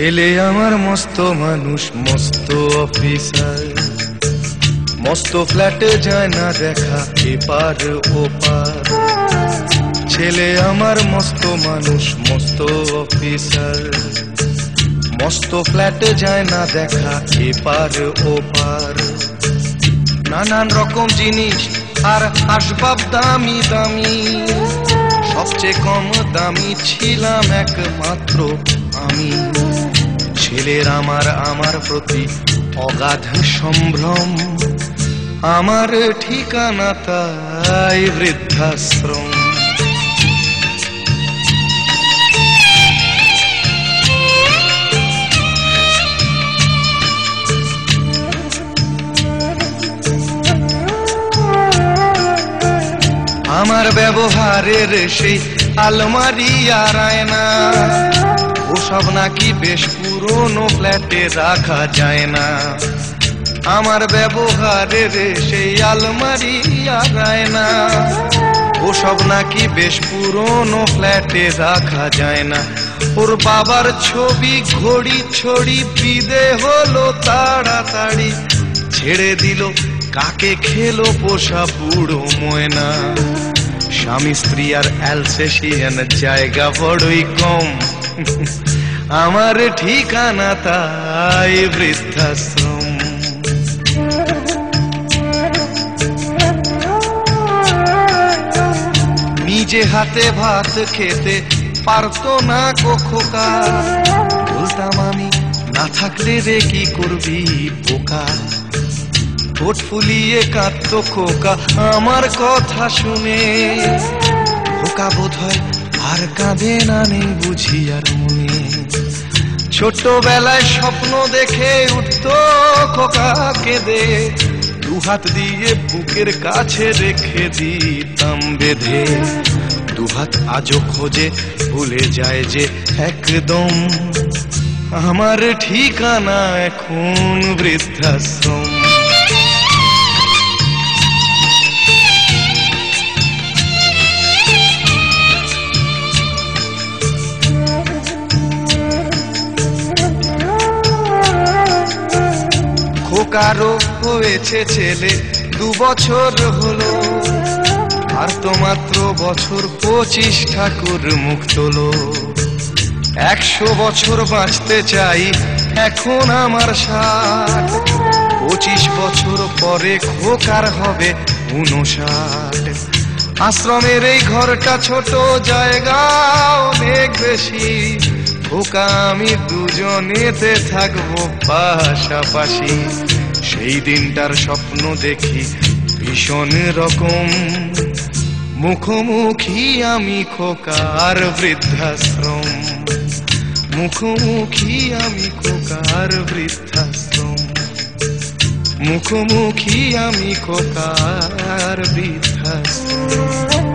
ছেলে আমার মস্ত মানুষ, মস্ত অফিসার, মস্ত ফ্ল্যাটে যায় না দেখা এপার ওপার। ছেলে আমার মস্ত মানুষ, মস্ত অফিসার, মস্ত ফ্ল্যাটে যায় না দেখা এপার ওপার। নানান রকম জিনিস আর আসবাব দামি দামি, সবচেয়ে কম দামি ছিলাম একমাত্র আমি। ছেলের আমার প্রতি অগাধ সম্ভ্রম, আমার ঠিকানা তাই বৃদ্ধাশ্রম। আমার ব্যবহারের সেই আলমারি আর আয়না, ওসব নাকি বেশ পুরনো ফ্ল্যাটে রাখা যায় না। আমার ব্যবহারের সেই আলমারি আর আয়না, ওসব নাকি বেশ পুরনো ফ্ল্যাটে রাখা যায় না। ওর বাবার ছবি ঘড়ি ছড়ি বিদে হলো তাড়াতাড়ি, ছেড়ে দিল কাকে খেলো পোষা বুড়ো ময়না। স্বামী স্ত্রী আর অ্যালসেশিয়ান জায়গা বড়ই কম, আমার ঠিকানা তাই বৃদ্ধাশ্রম। নিজে হাতে ভাত খেতে পারতো না খোকা, বলতাম আমি না থাকলে রে কি করবি বোকা। ঠোঁট ফুলিয়ে কাঁদতো খোকা আমার কথা শুনে, খোকা বোধহয় আর কাঁদে না, নেই বুঝি আর মনে। ছোটবেলায় স্বপ্ন দেখে উঠতো খোকা কেঁদে, দুহাত দিয়ে বুকের কাছে রেখে দিতাম বেঁধে। দুহাত আজও খোঁজে ভুলে যায় যে একদম, আমার ঠিকানা এখন বৃদ্ধাশ্রম। খোকারও হয়েছে ছেলে 2 বছর হলো, আর তো মাত্র বছর 25 ঠাকুর মুখ তোলো। 100 বছর বাঁচতে চাই এখন আমার 60, 25 বছর পরে খোকার হবে 59। আশ্রমের এই ঘরটা ছোট, জায়গা অনেক বেশি, খোকা আমি দুজনেতে থাকবো পাশাপাশি। সেই দিনটার স্বপ্ন দেখি ভীষণ রকম, মুখোমুখি আমি খোকার বৃদ্ধাশ্রম। মুখোমুখি আমি খোকার বৃদ্ধাশ্রম, মুখোমুখি আমি খোকার বৃদ্ধাশ্রম।